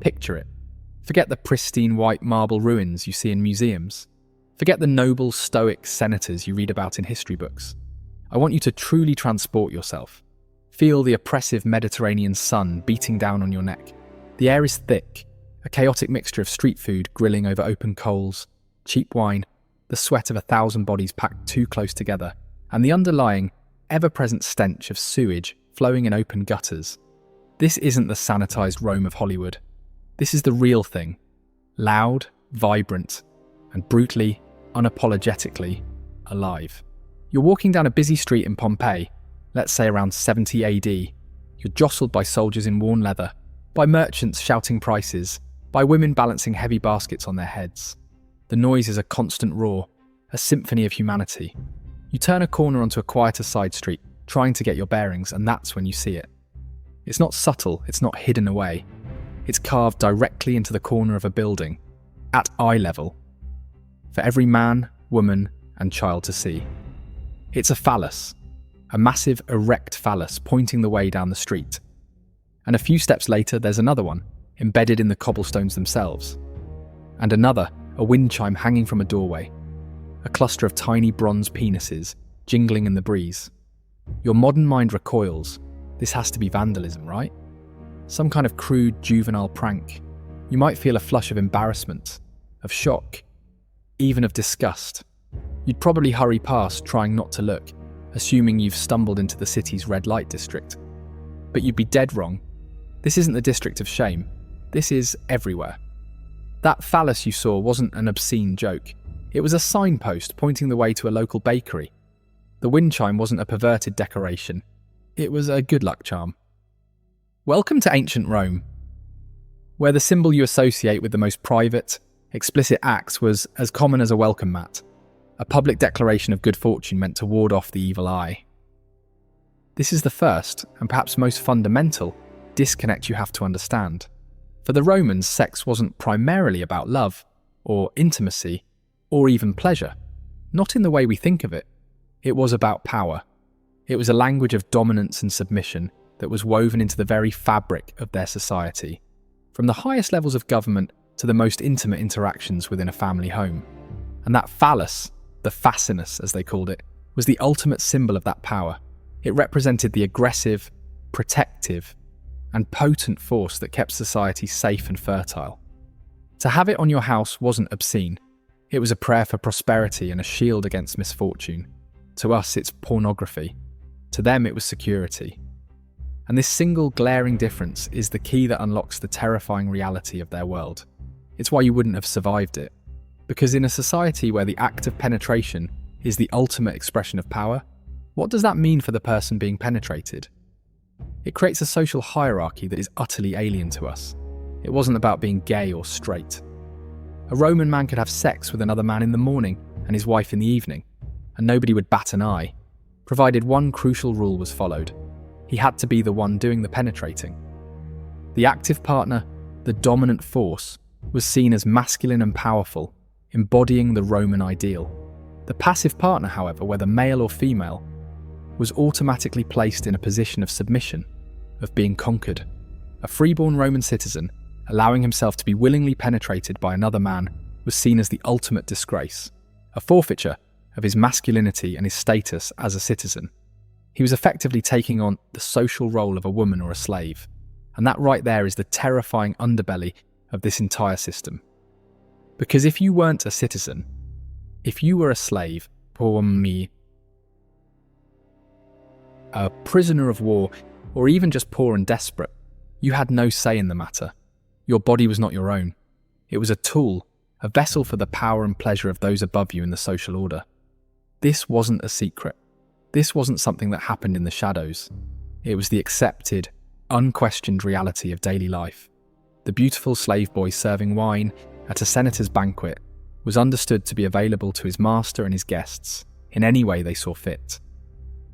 Picture it. Forget the pristine white marble ruins you see in museums. Forget the noble, stoic senators you read about in history books. I want you to truly transport yourself. Feel the oppressive Mediterranean sun beating down on your neck. The air is thick, a chaotic mixture of street food grilling over open coals, cheap wine, the sweat of 1,000 bodies packed too close together, and the underlying, ever-present stench of sewage flowing in open gutters. This isn't the sanitized Rome of Hollywood. This is the real thing. Loud, vibrant, and brutally, unapologetically alive. You're walking down a busy street in Pompeii, let's say around 70 AD. You're jostled by soldiers in worn leather, by merchants shouting prices, by women balancing heavy baskets on their heads. The noise is a constant roar, a symphony of humanity. You turn a corner onto a quieter side street, trying to get your bearings, and that's when you see it. It's not subtle, it's not hidden away. It's carved directly into the corner of a building, at eye level, for every man, woman, and child to see. It's a phallus, a massive erect phallus pointing the way down the street. And a few steps later, there's another one, embedded in the cobblestones themselves. And another, a wind chime hanging from a doorway. A cluster of tiny bronze penises, jingling in the breeze. Your modern mind recoils. This has to be vandalism, right? Some kind of crude, juvenile prank. You might feel a flush of embarrassment, of shock, even of disgust. You'd probably hurry past, trying not to look, assuming you've stumbled into the city's red light district. But you'd be dead wrong. This isn't the district of shame. This is everywhere. That phallus you saw wasn't an obscene joke. It was a signpost pointing the way to a local bakery. The wind chime wasn't a perverted decoration. It was a good luck charm. Welcome to ancient Rome, where the symbol you associate with the most private, explicit acts was as common as a welcome mat, a public declaration of good fortune meant to ward off the evil eye. This is the first, and perhaps most fundamental, disconnect you have to understand. For the Romans, sex wasn't primarily about love, or intimacy, or even pleasure. Not in the way we think of it. It was about power. It was a language of dominance and submission that was woven into the very fabric of their society, from the highest levels of government to the most intimate interactions within a family home. And that phallus, the fascinus as they called it, was the ultimate symbol of that power. It represented the aggressive, protective, and potent force that kept society safe and fertile. To have it on your house wasn't obscene. It was a prayer for prosperity and a shield against misfortune. To us, it's pornography. To them, it was security. And this single glaring difference is the key that unlocks the terrifying reality of their world. It's why you wouldn't have survived it. Because in a society where the act of penetration is the ultimate expression of power, what does that mean for the person being penetrated? It creates a social hierarchy that is utterly alien to us. It wasn't about being gay or straight. A Roman man could have sex with another man in the morning and his wife in the evening, and nobody would bat an eye, provided one crucial rule was followed. He had to be the one doing the penetrating. The active partner, the dominant force, was seen as masculine and powerful, embodying the Roman ideal. The passive partner, however, whether male or female, was automatically placed in a position of submission, of being conquered. A freeborn Roman citizen, allowing himself to be willingly penetrated by another man, was seen as the ultimate disgrace, a forfeiture of his masculinity and his status as a citizen. He was effectively taking on the social role of a woman or a slave, and that right there is the terrifying underbelly of this entire system. Because if you weren't a citizen, if you were a slave, pour me, a prisoner of war, or even just poor and desperate, you had no say in the matter. Your body was not your own. It was a tool, a vessel for the power and pleasure of those above you in the social order. This wasn't a secret. This wasn't something that happened in the shadows. It was the accepted, unquestioned reality of daily life. The beautiful slave boy serving wine at a senator's banquet was understood to be available to his master and his guests in any way they saw fit.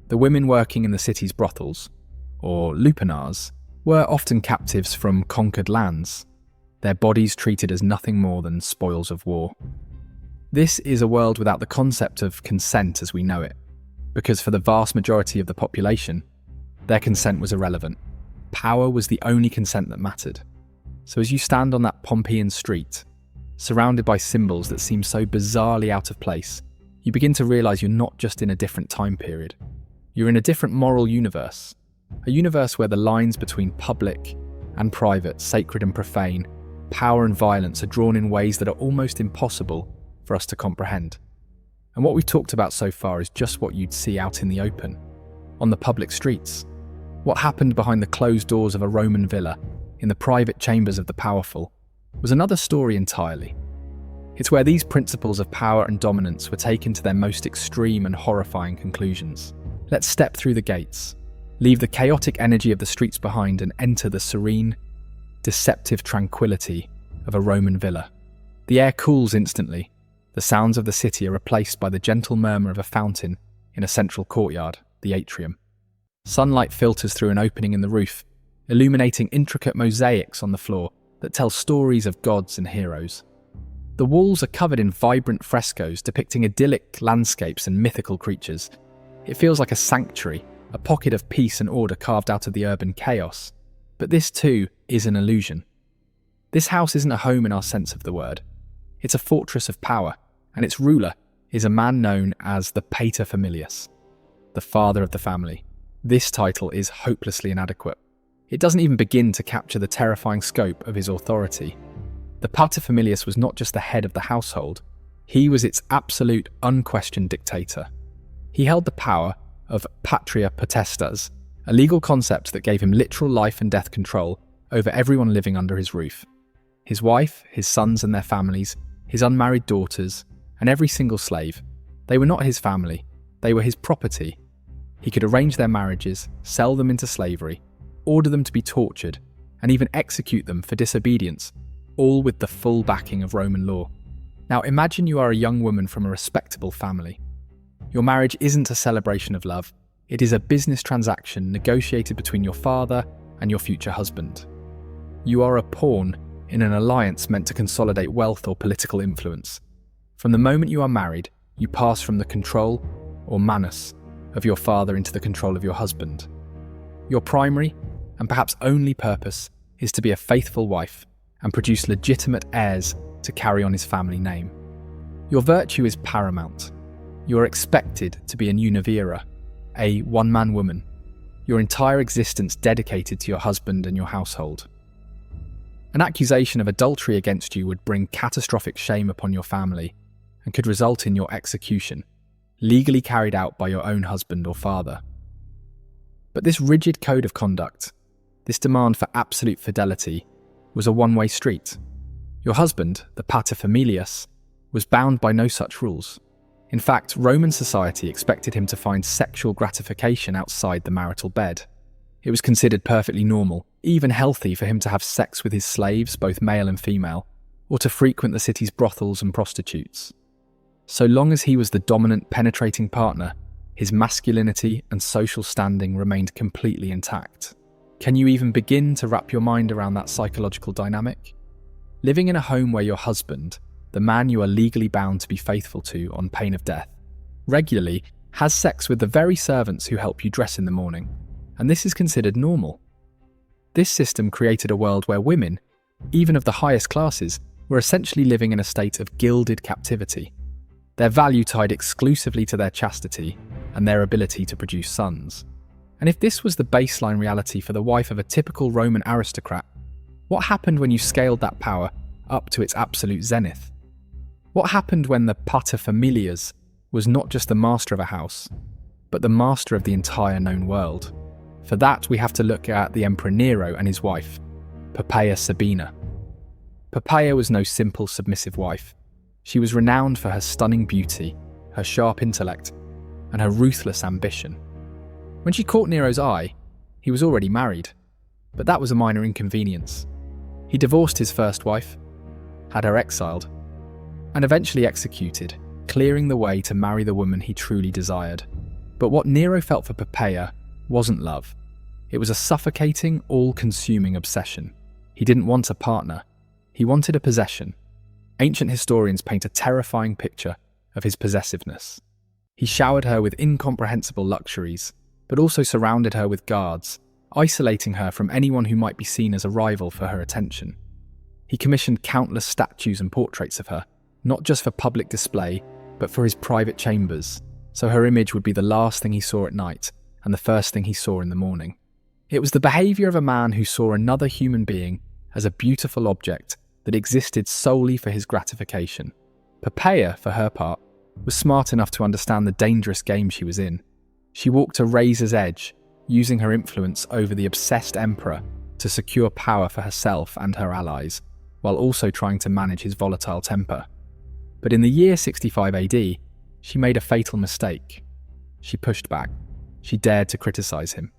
The women working in the city's brothels, or lupanars, were often captives from conquered lands, their bodies treated as nothing more than spoils of war. This is a world without the concept of consent as we know it, because for the vast majority of the population, their consent was irrelevant. Power was the only consent that mattered. So as you stand on that Pompeian street, surrounded by symbols that seem so bizarrely out of place, you begin to realize you're not just in a different time period. You're in a different moral universe. A universe where the lines between public and private, sacred and profane, power and violence are drawn in ways that are almost impossible for us to comprehend. And what we've talked about so far is just what you'd see out in the open, on the public streets. What happened behind the closed doors of a Roman villa, in the private chambers of the powerful, was another story entirely. It's where these principles of power and dominance were taken to their most extreme and horrifying conclusions. Let's step through the gates, leave the chaotic energy of the streets behind and enter the serene, deceptive tranquility of a Roman villa. The air cools instantly. The sounds of the city are replaced by the gentle murmur of a fountain in a central courtyard, the atrium. Sunlight filters through an opening in the roof, illuminating intricate mosaics on the floor that tell stories of gods and heroes. The walls are covered in vibrant frescoes depicting idyllic landscapes and mythical creatures. It feels like a sanctuary, a pocket of peace and order carved out of the urban chaos. But this too is an illusion. This house isn't a home in our sense of the word. It's a fortress of power, and its ruler is a man known as the paterfamilias, the father of the family. This title is hopelessly inadequate. It doesn't even begin to capture the terrifying scope of his authority. The paterfamilias was not just the head of the household, he was its absolute, unquestioned dictator. He held the power of patria potestas, a legal concept that gave him literal life and death control over everyone living under his roof. His wife, his sons and their families, his unmarried daughters, and every single slave. They were not his family, they were his property. He could arrange their marriages, sell them into slavery, order them to be tortured, and even execute them for disobedience, all with the full backing of Roman law. Now imagine you are a young woman from a respectable family. Your marriage isn't a celebration of love, it is a business transaction negotiated between your father and your future husband. You are a pawn in an alliance meant to consolidate wealth or political influence. From the moment you are married, you pass from the control, or manus, of your father into the control of your husband. Your primary, and perhaps only purpose, is to be a faithful wife and produce legitimate heirs to carry on his family name. Your virtue is paramount. You are expected to be an univira, a one-man woman, your entire existence dedicated to your husband and your household. An accusation of adultery against you would bring catastrophic shame upon your family and could result in your execution, legally carried out by your own husband or father. But this rigid code of conduct, this demand for absolute fidelity, was a one-way street. Your husband, the paterfamilias, was bound by no such rules. In fact, Roman society expected him to find sexual gratification outside the marital bed. It was considered perfectly normal, even healthy, for him to have sex with his slaves, both male and female, or to frequent the city's brothels and prostitutes. So long as he was the dominant, penetrating partner, his masculinity and social standing remained completely intact. Can you even begin to wrap your mind around that psychological dynamic? Living in a home where your husband, the man you are legally bound to be faithful to on pain of death, regularly has sex with the very servants who help you dress in the morning, and this is considered normal. This system created a world where women, even of the highest classes, were essentially living in a state of gilded captivity, their value tied exclusively to their chastity and their ability to produce sons. And if this was the baseline reality for the wife of a typical Roman aristocrat, what happened when you scaled that power up to its absolute zenith? What happened when the paterfamilias was not just the master of a house, but the master of the entire known world? For that, we have to look at the Emperor Nero and his wife, Poppaea Sabina. Poppaea was no simple, submissive wife. She was renowned for her stunning beauty, her sharp intellect, and her ruthless ambition. When she caught Nero's eye, he was already married, but that was a minor inconvenience. He divorced his first wife, had her exiled, and eventually executed, clearing the way to marry the woman he truly desired. But what Nero felt for Poppaea wasn't love. It was a suffocating, all-consuming obsession. He didn't want a partner. He wanted a possession. Ancient historians paint a terrifying picture of his possessiveness. He showered her with incomprehensible luxuries, but also surrounded her with guards, isolating her from anyone who might be seen as a rival for her attention. He commissioned countless statues and portraits of her, not just for public display, but for his private chambers, so her image would be the last thing he saw at night and the first thing he saw in the morning. It was the behaviour of a man who saw another human being as a beautiful object that existed solely for his gratification. Poppaea, for her part, was smart enough to understand the dangerous game she was in. She walked a razor's edge, using her influence over the obsessed emperor to secure power for herself and her allies, while also trying to manage his volatile temper. But in the year 65 AD, she made a fatal mistake. She pushed back. She dared to criticise him.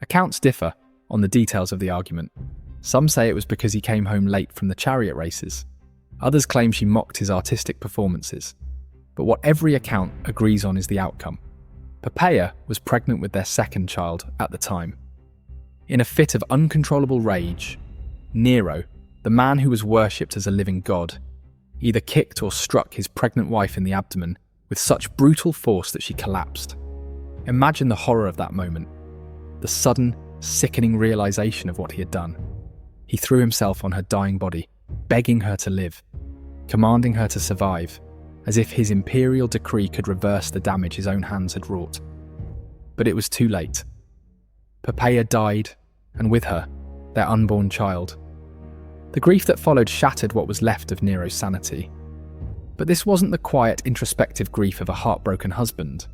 Accounts differ on the details of the argument. Some say it was because he came home late from the chariot races. Others claim she mocked his artistic performances. But what every account agrees on is the outcome. Poppaea was pregnant with their second child at the time. In a fit of uncontrollable rage, Nero, the man who was worshipped as a living god, either kicked or struck his pregnant wife in the abdomen with such brutal force that she collapsed. Imagine the horror of that moment, the sudden, sickening realization of what he had done. He threw himself on her dying body, begging her to live, commanding her to survive, as if his imperial decree could reverse the damage his own hands had wrought. But it was too late. Poppaea died, and with her, their unborn child. The grief that followed shattered what was left of Nero's sanity. But this wasn't the quiet, introspective grief of a heartbroken husband.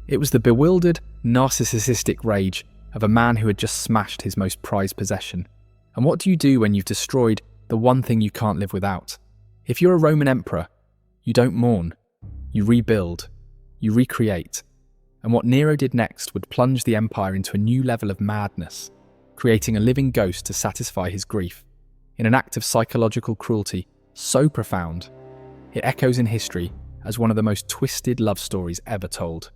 It was the bewildered, narcissistic rage of a man who had just smashed his most prized possession. And what do you do when you've destroyed the one thing you can't live without? If you're a Roman emperor, you don't mourn, you rebuild, you recreate. And what Nero did next would plunge the empire into a new level of madness, creating a living ghost to satisfy his grief, in an act of psychological cruelty so profound, it echoes in history as one of the most twisted love stories ever told.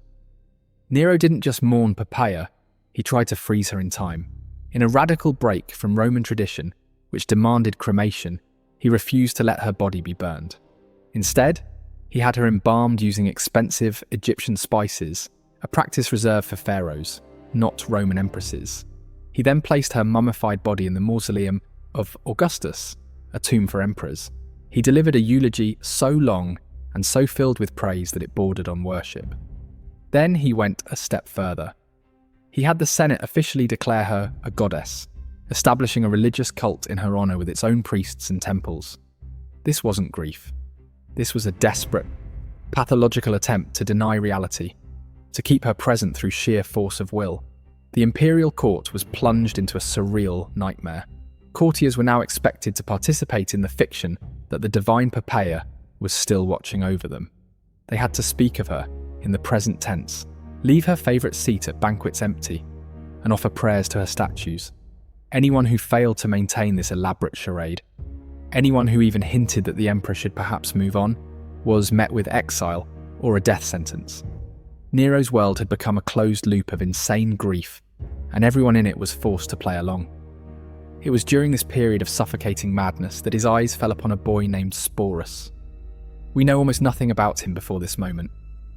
Nero didn't just mourn Poppaea, he tried to freeze her in time. In a radical break from Roman tradition, which demanded cremation, he refused to let her body be burned. Instead, he had her embalmed using expensive Egyptian spices, a practice reserved for pharaohs, not Roman empresses. He then placed her mummified body in the mausoleum of Augustus, a tomb for emperors. He delivered a eulogy so long and so filled with praise that it bordered on worship. Then he went a step further. He had the Senate officially declare her a goddess, establishing a religious cult in her honour with its own priests and temples. This wasn't grief. This was a desperate, pathological attempt to deny reality, to keep her present through sheer force of will. The imperial court was plunged into a surreal nightmare. Courtiers were now expected to participate in the fiction that the divine Poppaea was still watching over them. They had to speak of her in the present tense, leave her favourite seat at banquets empty, and offer prayers to her statues. Anyone who failed to maintain this elaborate charade, anyone who even hinted that the emperor should perhaps move on, was met with exile or a death sentence. Nero's world had become a closed loop of insane grief, and everyone in it was forced to play along. It was during this period of suffocating madness that his eyes fell upon a boy named Sporus. We know almost nothing about him before this moment.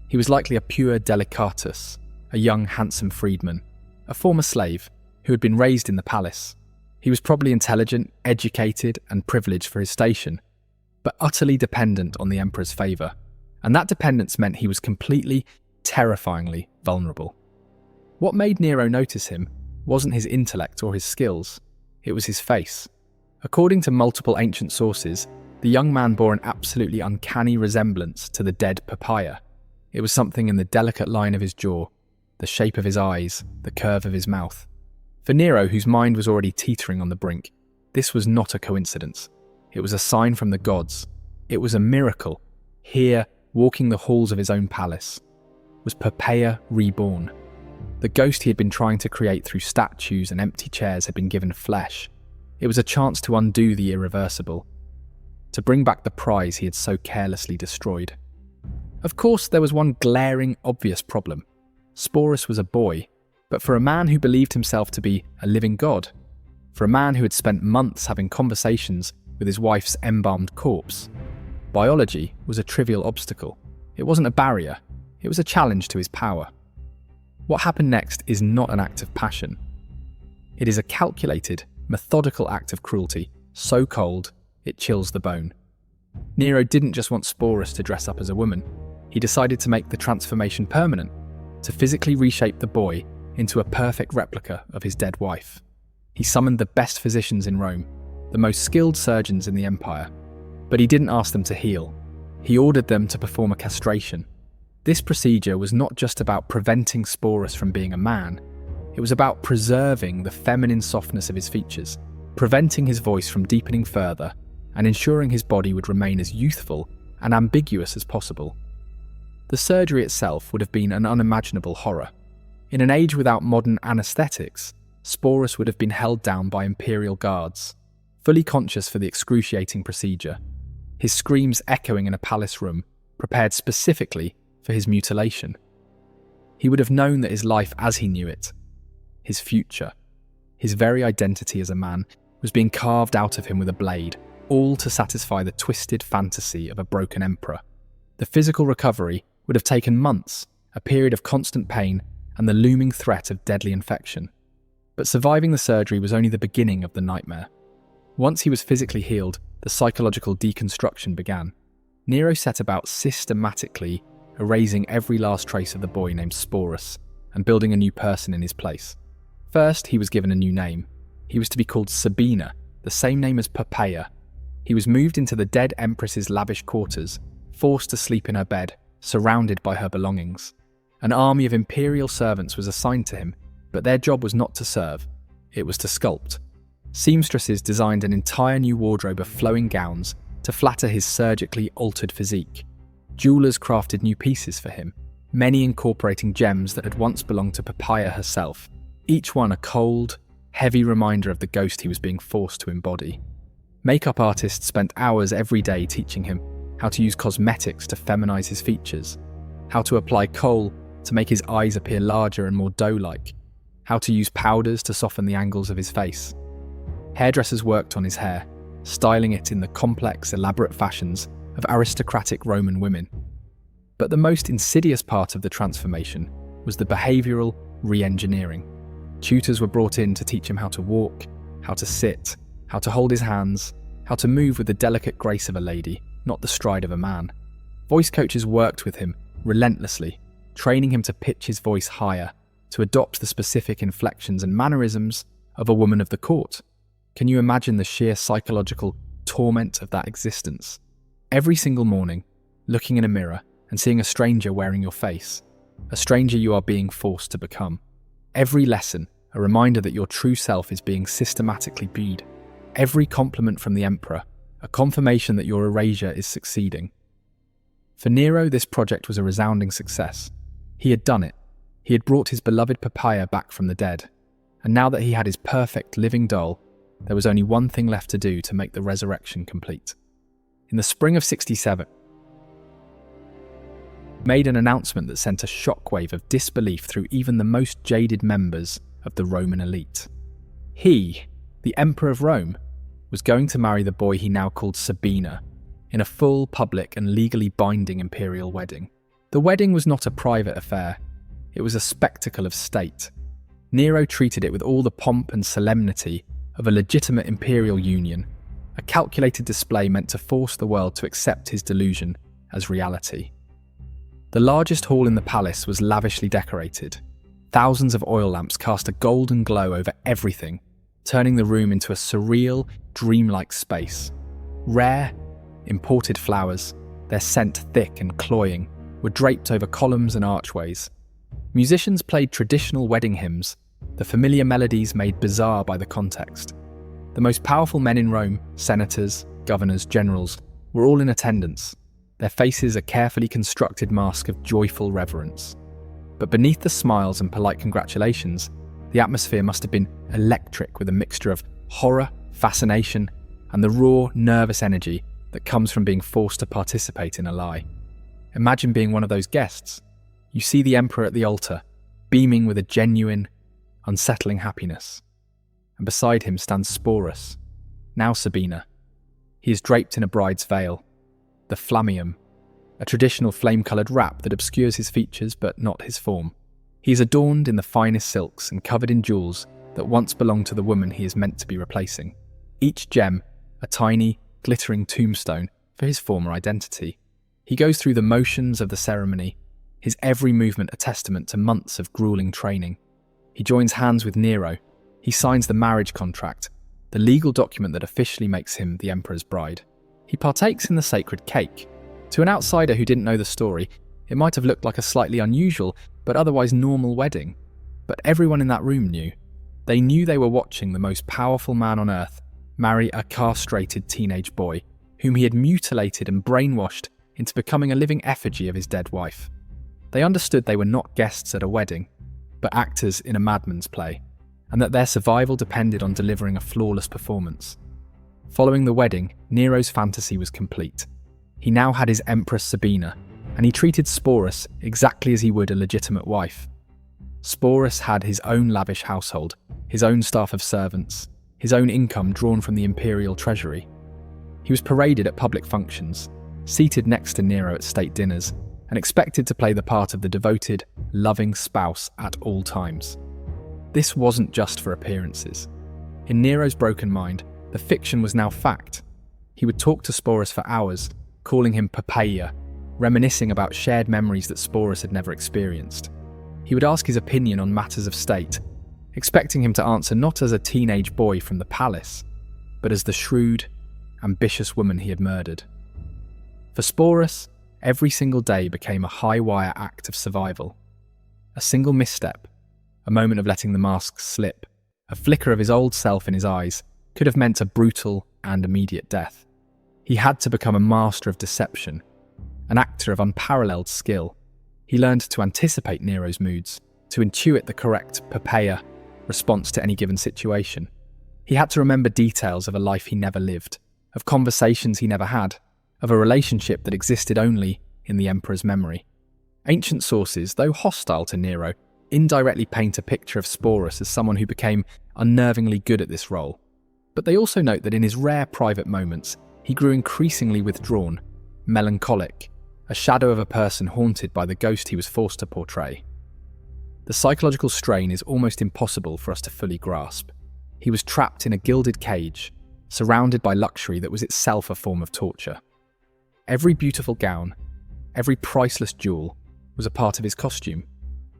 He was likely a pure delicatus, a young, handsome freedman, a former slave who had been raised in the palace. He was probably intelligent, educated, and privileged for his station, but utterly dependent on the emperor's favour. And that dependence meant he was completely, terrifyingly vulnerable. What made Nero notice him wasn't his intellect or his skills, it was his face. According to multiple ancient sources, the young man bore an absolutely uncanny resemblance to the dead Poppaea. It was something in the delicate line of his jaw, the shape of his eyes, the curve of his mouth. For Nero, whose mind was already teetering on the brink, this was not a coincidence. It was a sign from the gods. It was a miracle. Here, walking the halls of his own palace, was Poppaea reborn. The ghost he had been trying to create through statues and empty chairs had been given flesh. It was a chance to undo the irreversible, to bring back the prize he had so carelessly destroyed. Of course, there was one glaring, obvious problem. Sporus was a boy, but for a man who believed himself to be a living god, for a man who had spent months having conversations with his wife's embalmed corpse, biology was a trivial obstacle. It wasn't a barrier, it was a challenge to his power. What happened next is not an act of passion. It is a calculated, methodical act of cruelty, so cold, it chills the bone. Nero didn't just want Sporus to dress up as a woman. He decided to make the transformation permanent, to physically reshape the boy into a perfect replica of his dead wife. He summoned the best physicians in Rome, the most skilled surgeons in the empire. But he didn't ask them to heal. He ordered them to perform a castration. This procedure was not just about preventing Sporus from being a man. It was about preserving the feminine softness of his features, preventing his voice from deepening further, and ensuring his body would remain as youthful and ambiguous as possible. The surgery itself would have been an unimaginable horror. In an age without modern anesthetics, Sporus would have been held down by imperial guards, fully conscious for the excruciating procedure, his screams echoing in a palace room, prepared specifically for his mutilation. He would have known that his life as he knew it, his future, his very identity as a man, was being carved out of him with a blade, all to satisfy the twisted fantasy of a broken emperor. The physical recovery would have taken months, a period of constant pain, and the looming threat of deadly infection. But surviving the surgery was only the beginning of the nightmare. Once he was physically healed, the psychological deconstruction began. Nero set about systematically erasing every last trace of the boy named Sporus and building a new person in his place. First, he was given a new name. He was to be called Sabina, the same name as Poppaea. He was moved into the dead Empress's lavish quarters, forced to sleep in her bed, surrounded by her belongings. An army of imperial servants was assigned to him, but their job was not to serve, it was to sculpt. Seamstresses designed an entire new wardrobe of flowing gowns to flatter his surgically altered physique. Jewelers crafted new pieces for him, many incorporating gems that had once belonged to Poppaea herself, each one a cold, heavy reminder of the ghost he was being forced to embody. Makeup artists spent hours every day teaching him how to use cosmetics to feminize his features, how to apply kohl to make his eyes appear larger and more dough-like, how to use powders to soften the angles of his face. Hairdressers worked on his hair, styling it in the complex, elaborate fashions of aristocratic Roman women. But the most insidious part of the transformation was the behavioural re-engineering. Tutors were brought in to teach him how to walk, how to sit, how to hold his hands, how to move with the delicate grace of a lady, not the stride of a man. Voice coaches worked with him relentlessly, training him to pitch his voice higher, to adopt the specific inflections and mannerisms of a woman of the court. Can you imagine the sheer psychological torment of that existence? Every single morning, looking in a mirror and seeing a stranger wearing your face, a stranger you are being forced to become. Every lesson, a reminder that your true self is being systematically beat. Every compliment from the emperor, a confirmation that your erasure is succeeding. For Nero, this project was a resounding success. He had done it. He had brought his beloved Poppaea back from the dead. And now that he had his perfect living doll, there was only one thing left to do to make the resurrection complete. In the spring of 67, he made an announcement that sent a shockwave of disbelief through even the most jaded members of the Roman elite. He, the Emperor of Rome, was going to marry the boy he now called Sabina in a full, public and legally binding imperial wedding. The wedding was not a private affair. It was a spectacle of state. Nero treated it with all the pomp and solemnity of a legitimate imperial union, a calculated display meant to force the world to accept his delusion as reality. The largest hall in the palace was lavishly decorated. Thousands of oil lamps cast a golden glow over everything, turning the room into a surreal, dreamlike space. Rare, imported flowers, their scent thick and cloying, were draped over columns and archways. Musicians played traditional wedding hymns, the familiar melodies made bizarre by the context. The most powerful men in Rome, senators, governors, generals, were all in attendance, their faces a carefully constructed mask of joyful reverence. But beneath the smiles and polite congratulations, the atmosphere must have been electric with a mixture of horror, fascination, and the raw, nervous energy that comes from being forced to participate in a lie. Imagine being one of those guests. You see the emperor at the altar, beaming with a genuine, unsettling happiness. And beside him stands Sporus, now Sabina. He is draped in a bride's veil, the flammium, a traditional flame-coloured wrap that obscures his features but not his form. He is adorned in the finest silks and covered in jewels that once belonged to the woman he is meant to be replacing. Each gem, a tiny, glittering tombstone for his former identity. He goes through the motions of the ceremony, his every movement a testament to months of grueling training. He joins hands with Nero. He signs the marriage contract, the legal document that officially makes him the Emperor's bride. He partakes in the sacred cake. To an outsider who didn't know the story, it might have looked like a slightly unusual but otherwise normal wedding. But everyone in that room knew. They knew they were watching the most powerful man on earth marry a castrated teenage boy whom he had mutilated and brainwashed into becoming a living effigy of his dead wife. They understood they were not guests at a wedding, but actors in a madman's play, and that their survival depended on delivering a flawless performance. Following the wedding, Nero's fantasy was complete. He now had his Empress Sabina, and he treated Sporus exactly as he would a legitimate wife. Sporus had his own lavish household, his own staff of servants, his own income drawn from the imperial treasury. He was paraded at public functions, seated next to Nero at state dinners, and expected to play the part of the devoted, loving spouse at all times. This wasn't just for appearances. In Nero's broken mind, the fiction was now fact. He would talk to Sporus for hours, calling him Poppaea, reminiscing about shared memories that Sporus had never experienced. He would ask his opinion on matters of state, expecting him to answer not as a teenage boy from the palace, but as the shrewd, ambitious woman he had murdered. For Sporus, every single day became a high-wire act of survival. A single misstep, a moment of letting the mask slip, a flicker of his old self in his eyes, could have meant a brutal and immediate death. He had to become a master of deception, an actor of unparalleled skill. He learned to anticipate Nero's moods, to intuit the correct Poppaea response to any given situation. He had to remember details of a life he never lived, of conversations he never had, of a relationship that existed only in the Emperor's memory. Ancient sources, though hostile to Nero, indirectly paint a picture of Sporus as someone who became unnervingly good at this role. But they also note that in his rare private moments, he grew increasingly withdrawn, melancholic, a shadow of a person haunted by the ghost he was forced to portray. The psychological strain is almost impossible for us to fully grasp. He was trapped in a gilded cage, surrounded by luxury that was itself a form of torture. Every beautiful gown, every priceless jewel was a part of his costume,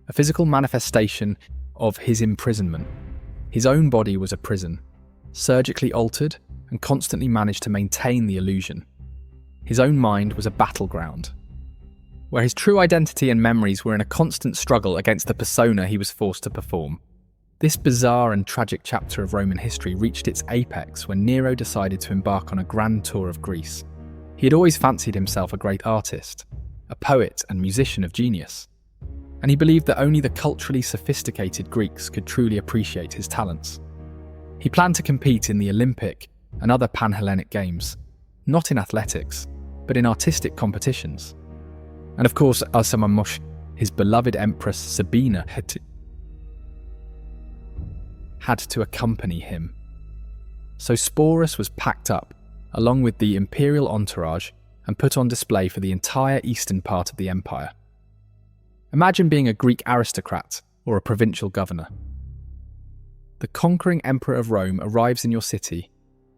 a physical manifestation of his imprisonment. His own body was a prison, surgically altered and constantly managed to maintain the illusion. His own mind was a battleground, where his true identity and memories were in a constant struggle against the persona he was forced to perform. This bizarre and tragic chapter of Roman history reached its apex when Nero decided to embark on a grand tour of Greece. He had always fancied himself a great artist, a poet and musician of genius, and he believed that only the culturally sophisticated Greeks could truly appreciate his talents. He planned to compete in the Olympic and other Pan-Hellenic Games, not in athletics, but in artistic competitions. And of course, his beloved Empress Sabina had to accompany him. So Sporus was packed up, along with the imperial entourage, and put on display for the entire eastern part of the empire. Imagine being a Greek aristocrat or a provincial governor. The conquering emperor of Rome arrives in your city,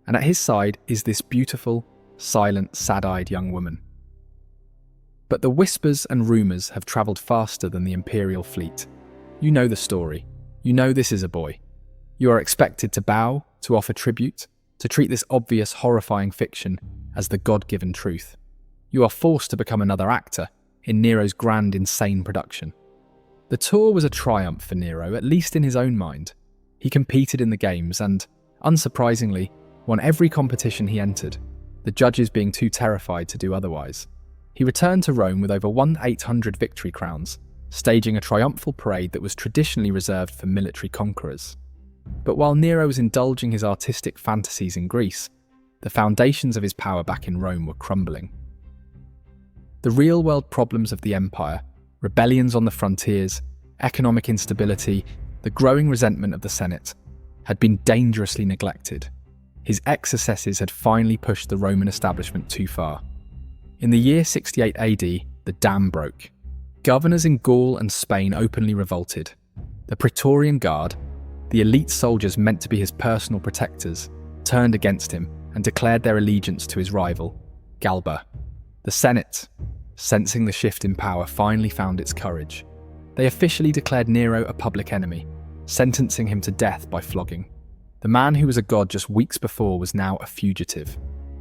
and at his side is this beautiful, silent, sad-eyed young woman. But the whispers and rumours have travelled faster than the imperial fleet. You know the story. You know this is a boy. You are expected to bow, to offer tribute, to treat this obvious, horrifying fiction as the God-given truth. You are forced to become another actor in Nero's grand, insane production. The tour was a triumph for Nero, at least in his own mind. He competed in the games and, unsurprisingly, won every competition he entered, the judges being too terrified to do otherwise. He returned to Rome with over 1,800 victory crowns, staging a triumphal parade that was traditionally reserved for military conquerors. But while Nero was indulging his artistic fantasies in Greece, the foundations of his power back in Rome were crumbling. The real-world problems of the empire, rebellions on the frontiers, economic instability, the growing resentment of the Senate, had been dangerously neglected. His excesses had finally pushed the Roman establishment too far. In the year 68 AD, the dam broke. Governors in Gaul and Spain openly revolted. The Praetorian Guard, the elite soldiers meant to be his personal protectors, turned against him and declared their allegiance to his rival, Galba. The Senate, sensing the shift in power, finally found its courage. They officially declared Nero a public enemy, sentencing him to death by flogging. The man who was a god just weeks before was now a fugitive.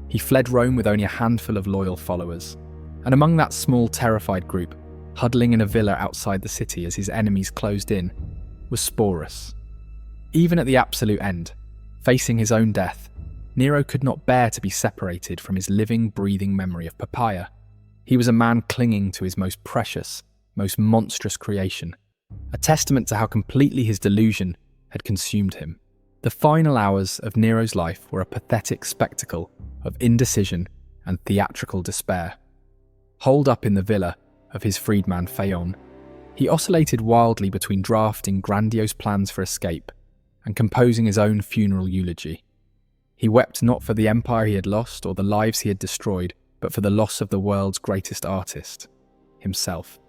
He fled Rome with only a handful of loyal followers. And among that small, terrified group, huddling in a villa outside the city as his enemies closed in, was Sporus. Even at the absolute end, facing his own death, Nero could not bear to be separated from his living, breathing memory of Poppaea. He was a man clinging to his most precious, most monstrous creation, a testament to how completely his delusion had consumed him. The final hours of Nero's life were a pathetic spectacle of indecision and theatrical despair. Holed up in the villa of his freedman Phaon, he oscillated wildly between drafting grandiose plans for escape and composing his own funeral eulogy. He wept not for the empire he had lost or the lives he had destroyed, but for the loss of the world's greatest artist, himself.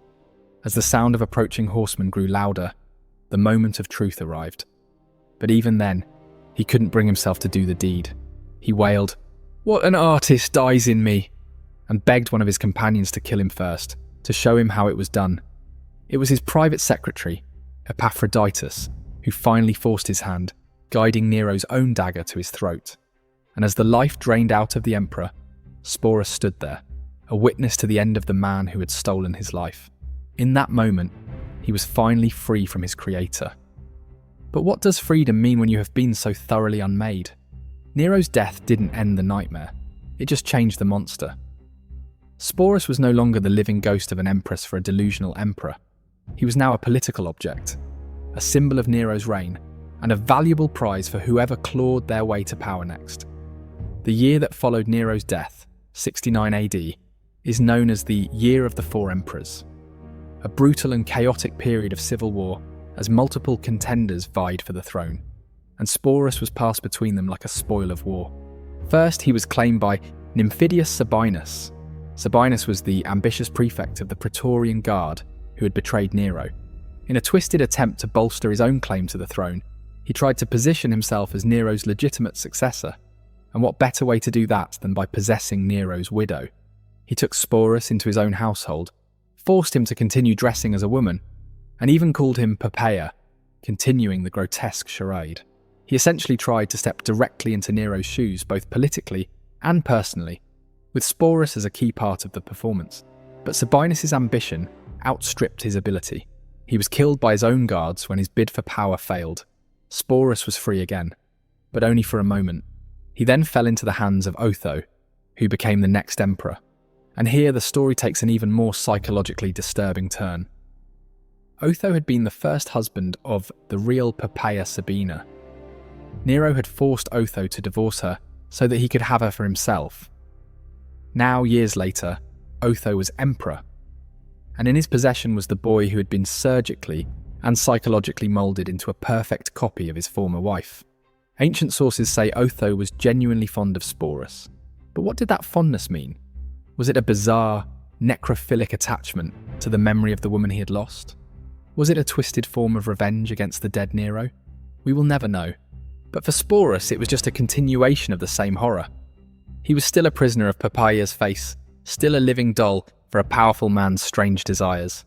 As the sound of approaching horsemen grew louder, the moment of truth arrived. But even then, he couldn't bring himself to do the deed. He wailed, "What an artist dies in me!" and begged one of his companions to kill him first, to show him how it was done. It was his private secretary, Epaphroditus, who finally forced his hand, guiding Nero's own dagger to his throat. And as the life drained out of the emperor, Sporus stood there, a witness to the end of the man who had stolen his life. In that moment, he was finally free from his creator. But what does freedom mean when you have been so thoroughly unmade? Nero's death didn't end the nightmare, it just changed the monster. Sporus was no longer the living ghost of an empress for a delusional emperor. He was now a political object, a symbol of Nero's reign, and a valuable prize for whoever clawed their way to power next. The year that followed Nero's death, 69 AD, is known as the Year of the Four Emperors, a brutal and chaotic period of civil war as multiple contenders vied for the throne, and Sporus was passed between them like a spoil of war. First, he was claimed by Nymphidius Sabinus. Sabinus was the ambitious prefect of the Praetorian Guard who had betrayed Nero. In a twisted attempt to bolster his own claim to the throne, he tried to position himself as Nero's legitimate successor. And what better way to do that than by possessing Nero's widow? He took Sporus into his own household, forced him to continue dressing as a woman, and even called him Poppaea, continuing the grotesque charade. He essentially tried to step directly into Nero's shoes, both politically and personally, with Sporus as a key part of the performance. But Sabinus' ambition outstripped his ability. He was killed by his own guards when his bid for power failed. Sporus was free again, but only for a moment. He then fell into the hands of Otho, who became the next emperor. And here the story takes an even more psychologically disturbing turn. Otho had been the first husband of the real Poppaea Sabina. Nero had forced Otho to divorce her so that he could have her for himself. Now, years later, Otho was emperor, and in his possession was the boy who had been surgically and psychologically moulded into a perfect copy of his former wife. Ancient sources say Otho was genuinely fond of Sporus. But what did that fondness mean? Was it a bizarre, necrophilic attachment to the memory of the woman he had lost? Was it a twisted form of revenge against the dead Nero? We will never know. But for Sporus, it was just a continuation of the same horror. He was still a prisoner of Poppaea's face, still a living doll for a powerful man's strange desires.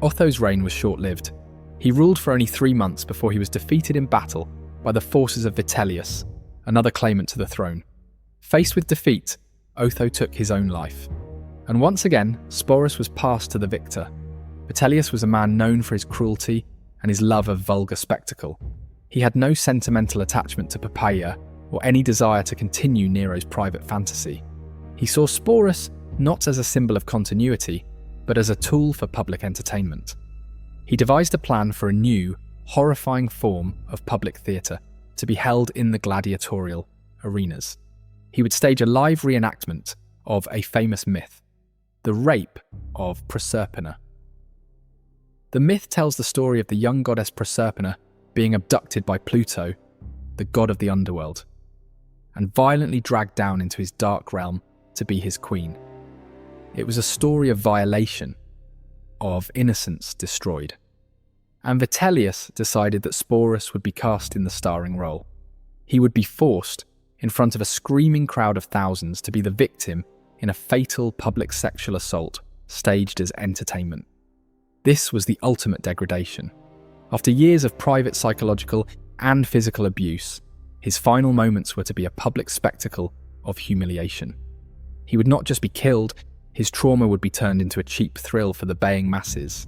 Otho's reign was short-lived. He ruled for only 3 months before he was defeated in battle by the forces of Vitellius, another claimant to the throne. Faced with defeat, Otho took his own life. And once again, Sporus was passed to the victor. Vitellius was a man known for his cruelty and his love of vulgar spectacle. He had no sentimental attachment to Poppaea or any desire to continue Nero's private fantasy. He saw Sporus not as a symbol of continuity, but as a tool for public entertainment. He devised a plan for a new, horrifying form of public theatre to be held in the gladiatorial arenas. He would stage a live reenactment of a famous myth, the rape of Proserpina. The myth tells the story of the young goddess Proserpina being abducted by Pluto, the god of the underworld, and violently dragged down into his dark realm to be his queen. It was a story of violation, of innocence destroyed. And Vitellius decided that Sporus would be cast in the starring role. He would be forced in front of a screaming crowd of thousands to be the victim in a fatal public sexual assault staged as entertainment. This was the ultimate degradation. After years of private psychological and physical abuse, his final moments were to be a public spectacle of humiliation. He would not just be killed, his trauma would be turned into a cheap thrill for the baying masses.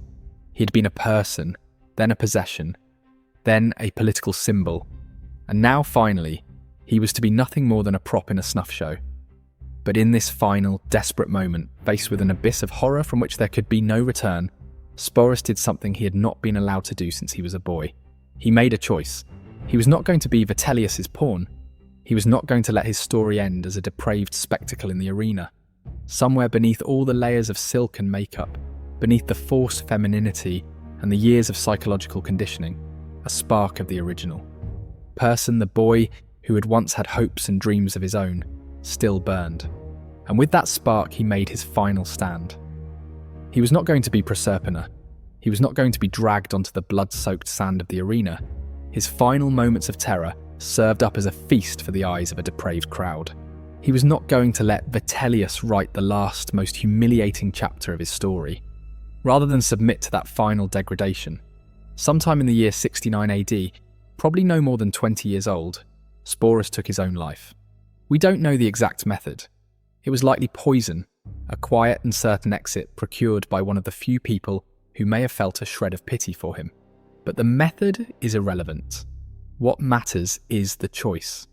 He had been a person, then a possession, then a political symbol, and now finally, he was to be nothing more than a prop in a snuff show. But in this final, desperate moment, faced with an abyss of horror from which there could be no return, Sporus did something he had not been allowed to do since he was a boy. He made a choice. He was not going to be Vitellius's pawn. He was not going to let his story end as a depraved spectacle in the arena. Somewhere beneath all the layers of silk and makeup, beneath the forced femininity and the years of psychological conditioning, a spark of the original. Person, the boy who had once had hopes and dreams of his own, still burned. And with that spark, he made his final stand. He was not going to be Proserpina. He was not going to be dragged onto the blood-soaked sand of the arena. His final moments of terror served up as a feast for the eyes of a depraved crowd. He was not going to let Vitellius write the last, most humiliating chapter of his story. Rather than submit to that final degradation, sometime in the year 69 AD, probably no more than 20 years old, Sporus took his own life. We don't know the exact method. It was likely poison, a quiet and certain exit procured by one of the few people who may have felt a shred of pity for him. But the method is irrelevant. What matters is the choice.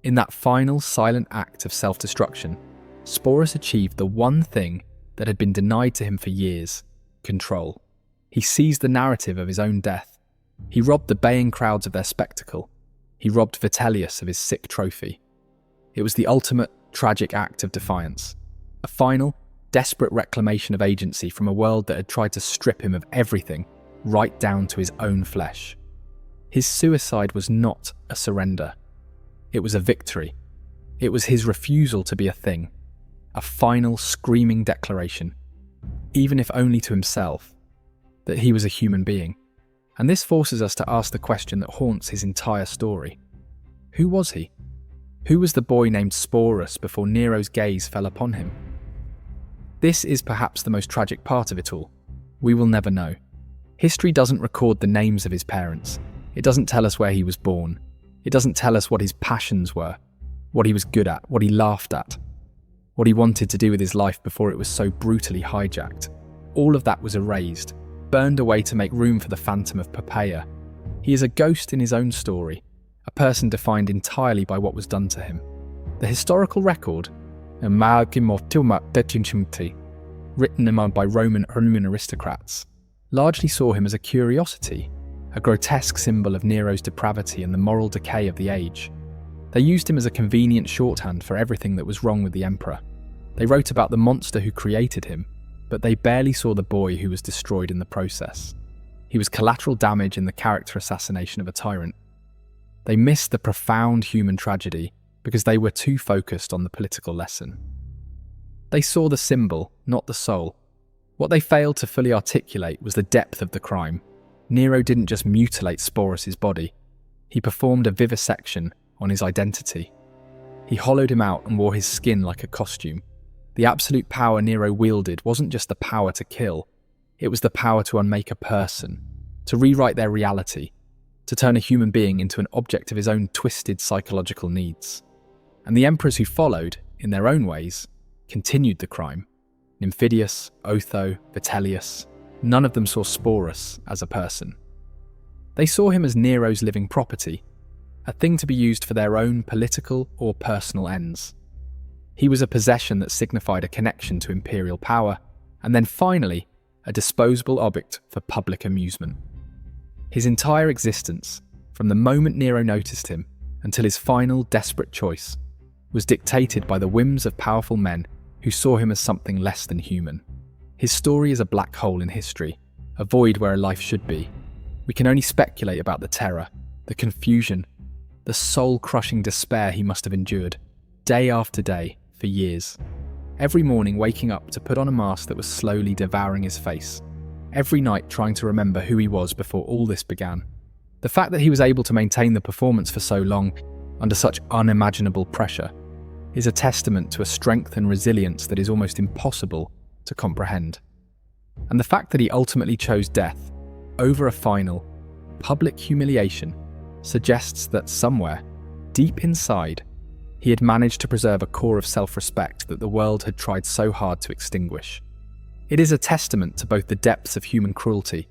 In that final silent act of self-destruction, Sporus achieved the one thing that had been denied to him for years: control. He seized the narrative of his own death. He robbed the baying crowds of their spectacle. He robbed Vitellius of his sick trophy. It was the ultimate, tragic act of defiance. A final, desperate reclamation of agency from a world that had tried to strip him of everything, right down to his own flesh. His suicide was not a surrender. It was a victory. It was his refusal to be a thing. A final, screaming declaration, even if only to himself, that he was a human being. And this forces us to ask the question that haunts his entire story. Who was he? Who was the boy named Sporus before Nero's gaze fell upon him? This is perhaps the most tragic part of it all. We will never know. History doesn't record the names of his parents. It doesn't tell us where he was born. It doesn't tell us what his passions were, what he was good at, what he laughed at, what he wanted to do with his life before it was so brutally hijacked. All of that was erased, burned away to make room for the phantom of Poppaea. He is a ghost in his own story, a person defined entirely by what was done to him. The historical record, written by Roman aristocrats, largely saw him as a curiosity, a grotesque symbol of Nero's depravity and the moral decay of the age. They used him as a convenient shorthand for everything that was wrong with the emperor. They wrote about the monster who created him, but they barely saw the boy who was destroyed in the process. He was collateral damage in the character assassination of a tyrant. They missed the profound human tragedy because they were too focused on the political lesson. They saw the symbol, not the soul. What they failed to fully articulate was the depth of the crime. Nero didn't just mutilate Sporus' body. He performed a vivisection on his identity. He hollowed him out and wore his skin like a costume. The absolute power Nero wielded wasn't just the power to kill. It was the power to unmake a person, to rewrite their reality, to turn a human being into an object of his own twisted psychological needs. And the emperors who followed, in their own ways, continued the crime. Nymphidius, Otho, Vitellius, none of them saw Sporus as a person. They saw him as Nero's living property, a thing to be used for their own political or personal ends. He was a possession that signified a connection to imperial power, and then finally, a disposable object for public amusement. His entire existence, from the moment Nero noticed him until his final desperate choice, was dictated by the whims of powerful men who saw him as something less than human. His story is a black hole in history, a void where a life should be. We can only speculate about the terror, the confusion, the soul-crushing despair he must have endured, day after day, for years. Every morning waking up to put on a mask that was slowly devouring his face. Every night trying to remember who he was before all this began. The fact that he was able to maintain the performance for so long under such unimaginable pressure, is a testament to a strength and resilience that is almost impossible to comprehend. And the fact that he ultimately chose death over a final, public humiliation suggests that somewhere, deep inside, he had managed to preserve a core of self-respect that the world had tried so hard to extinguish. It is a testament to both the depths of human cruelty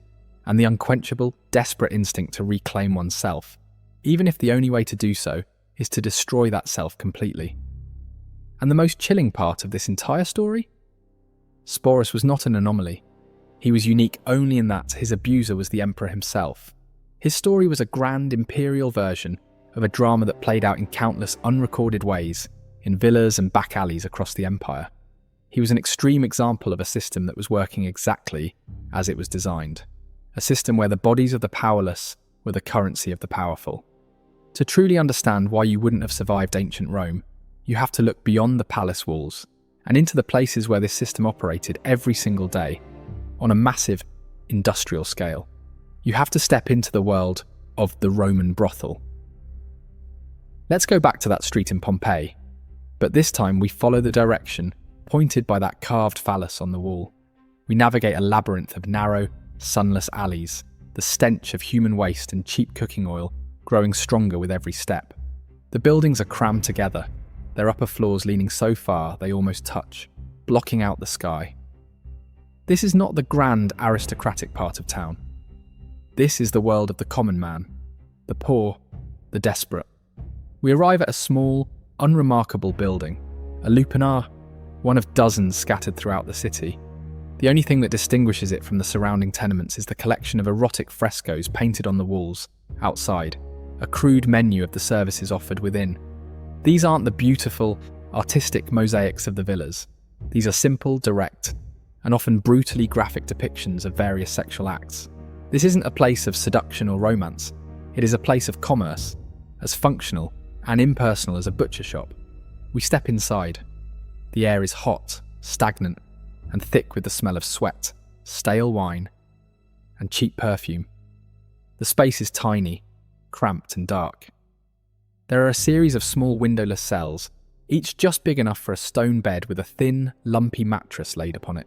and the unquenchable, desperate instinct to reclaim oneself, even if the only way to do so is to destroy that self completely. And the most chilling part of this entire story? Sporus was not an anomaly. He was unique only in that his abuser was the Emperor himself. His story was a grand imperial version of a drama that played out in countless unrecorded ways in villas and back alleys across the empire. He was an extreme example of a system that was working exactly as it was designed. A system where the bodies of the powerless were the currency of the powerful. To truly understand why you wouldn't have survived ancient Rome, you have to look beyond the palace walls and into the places where this system operated every single day on a massive industrial scale. You have to step into the world of the Roman brothel. Let's go back to that street in Pompeii, but this time we follow the direction pointed by that carved phallus on the wall. We navigate a labyrinth of narrow, sunless alleys, the stench of human waste and cheap cooking oil growing stronger with every step. The buildings are crammed together, their upper floors leaning so far they almost touch, blocking out the sky. This is not the grand aristocratic part of town. This is the world of the common man, the poor, the desperate. We arrive at a small, unremarkable building, a lupanar, one of dozens scattered throughout the city. The only thing that distinguishes it from the surrounding tenements is the collection of erotic frescoes painted on the walls, outside, a crude menu of the services offered within. These aren't the beautiful, artistic mosaics of the villas. These are simple, direct, and often brutally graphic depictions of various sexual acts. This isn't a place of seduction or romance. It is a place of commerce, as functional and impersonal as a butcher shop. We step inside. The air is hot, stagnant, and thick with the smell of sweat, stale wine, and cheap perfume. The space is tiny, cramped and dark. There are a series of small windowless cells, each just big enough for a stone bed with a thin, lumpy mattress laid upon it.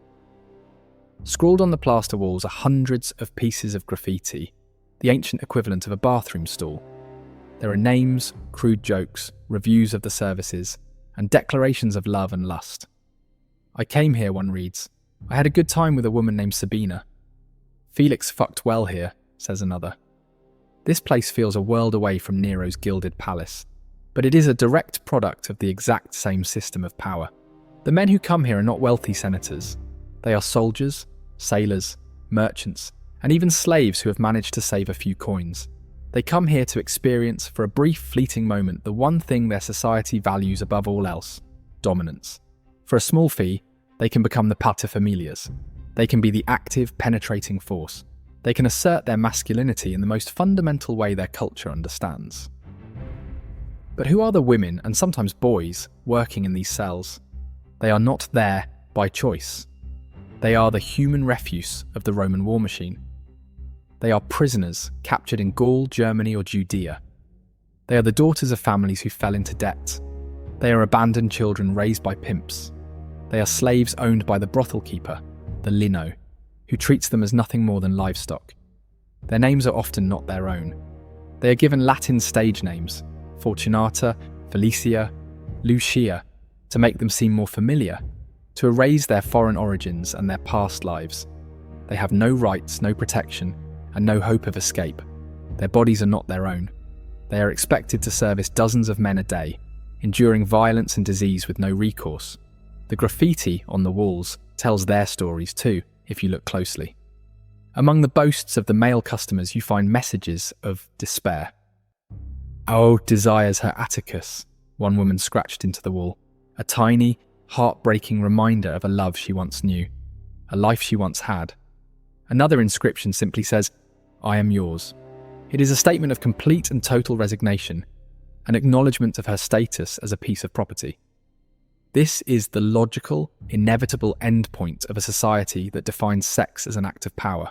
Scrawled on the plaster walls are hundreds of pieces of graffiti, the ancient equivalent of a bathroom stall. There are names, crude jokes, reviews of the services, and declarations of love and lust. "I came here," one reads. "I had a good time with a woman named Sabina. Felix fucked well here," says another. This place feels a world away from Nero's gilded palace, but it is a direct product of the exact same system of power. The men who come here are not wealthy senators. They are soldiers, sailors, merchants, and even slaves who have managed to save a few coins. They come here to experience, for a brief, fleeting moment, the one thing their society values above all else: dominance. For a small fee, they can become the paterfamilias. They can be the active, penetrating force. They can assert their masculinity in the most fundamental way their culture understands. But who are the women, and sometimes boys, working in these cells? They are not there by choice. They are the human refuse of the Roman war machine. They are prisoners captured in Gaul, Germany, or Judea. They are the daughters of families who fell into debt. They are abandoned children raised by pimps. They are slaves owned by the brothel keeper, the lino, who treats them as nothing more than livestock. Their names are often not their own. They are given Latin stage names, Fortunata, Felicia, Lucia, to make them seem more familiar, to erase their foreign origins and their past lives. They have no rights, no protection, and no hope of escape. Their bodies are not their own. They are expected to service dozens of men a day, enduring violence and disease with no recourse. The graffiti on the walls tells their stories too, if you look closely. Among the boasts of the male customers, you find messages of despair. "Oh, desires her Atticus," one woman scratched into the wall, a tiny, heartbreaking reminder of a love she once knew, a life she once had. Another inscription simply says, "I am yours." It is a statement of complete and total resignation, an acknowledgement of her status as a piece of property. This is the logical, inevitable endpoint of a society that defines sex as an act of power.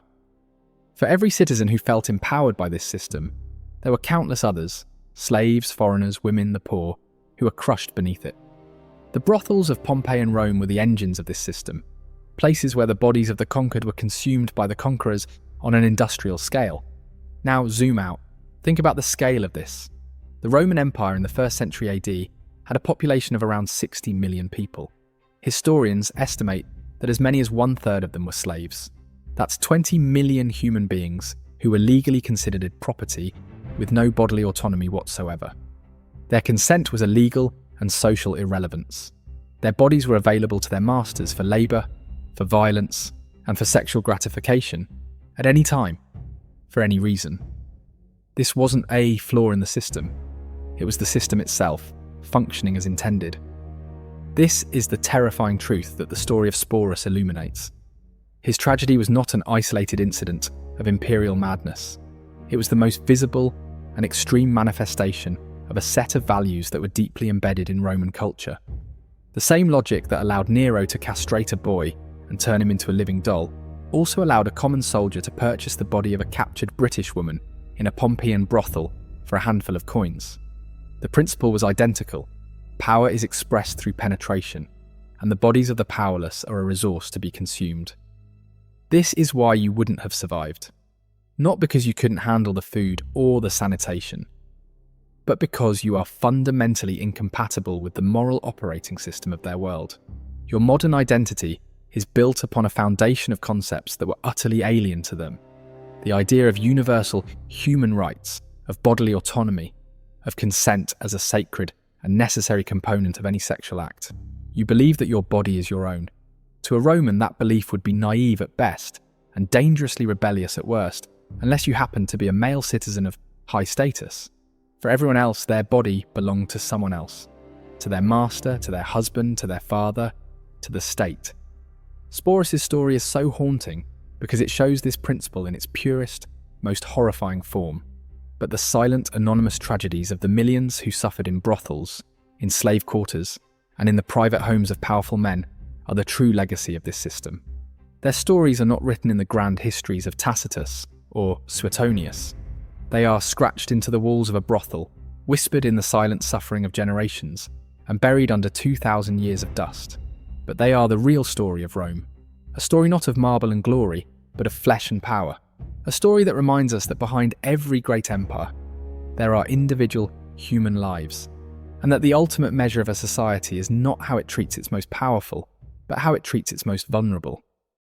For every citizen who felt empowered by this system, there were countless others, slaves, foreigners, women, the poor, who were crushed beneath it. The brothels of Pompeii and Rome were the engines of this system, places where the bodies of the conquered were consumed by the conquerors on an industrial scale. Now zoom out. Think about the scale of this. The Roman Empire in the 1st century AD had a population of around 60 million people. Historians estimate that as many as 1/3 of them were slaves. That's 20 million human beings who were legally considered property with no bodily autonomy whatsoever. Their consent was illegal and social irrelevance. Their bodies were available to their masters for labour, for violence, and for sexual gratification at any time, for any reason. This wasn't a flaw in the system. It was the system itself, functioning as intended. This is the terrifying truth that the story of Sporus illuminates. His tragedy was not an isolated incident of imperial madness. It was the most visible and extreme manifestation of a set of values that were deeply embedded in Roman culture. The same logic that allowed Nero to castrate a boy and turn him into a living doll also allowed a common soldier to purchase the body of a captured British woman in a Pompeian brothel for a handful of coins. The principle was identical. Power is expressed through penetration, and the bodies of the powerless are a resource to be consumed. This is why you wouldn't have survived. Not because you couldn't handle the food or the sanitation, but because you are fundamentally incompatible with the moral operating system of their world. Your modern identity is built upon a foundation of concepts that were utterly alien to them. The idea of universal human rights, of bodily autonomy, of consent as a sacred and necessary component of any sexual act. You believe that your body is your own. To a Roman, that belief would be naive at best and dangerously rebellious at worst, unless you happen to be a male citizen of high status. For everyone else, their body belonged to someone else, to their master, to their husband, to their father, to the state. Sporus' story is so haunting because it shows this principle in its purest, most horrifying form. But the silent, anonymous tragedies of the millions who suffered in brothels, in slave quarters, and in the private homes of powerful men are the true legacy of this system. Their stories are not written in the grand histories of Tacitus or Suetonius. They are scratched into the walls of a brothel, whispered in the silent suffering of generations, and buried under 2,000 years of dust. But they are the real story of Rome. A story not of marble and glory, but of flesh and power. A story that reminds us that behind every great empire, there are individual human lives, and that the ultimate measure of a society is not how it treats its most powerful, but how it treats its most vulnerable.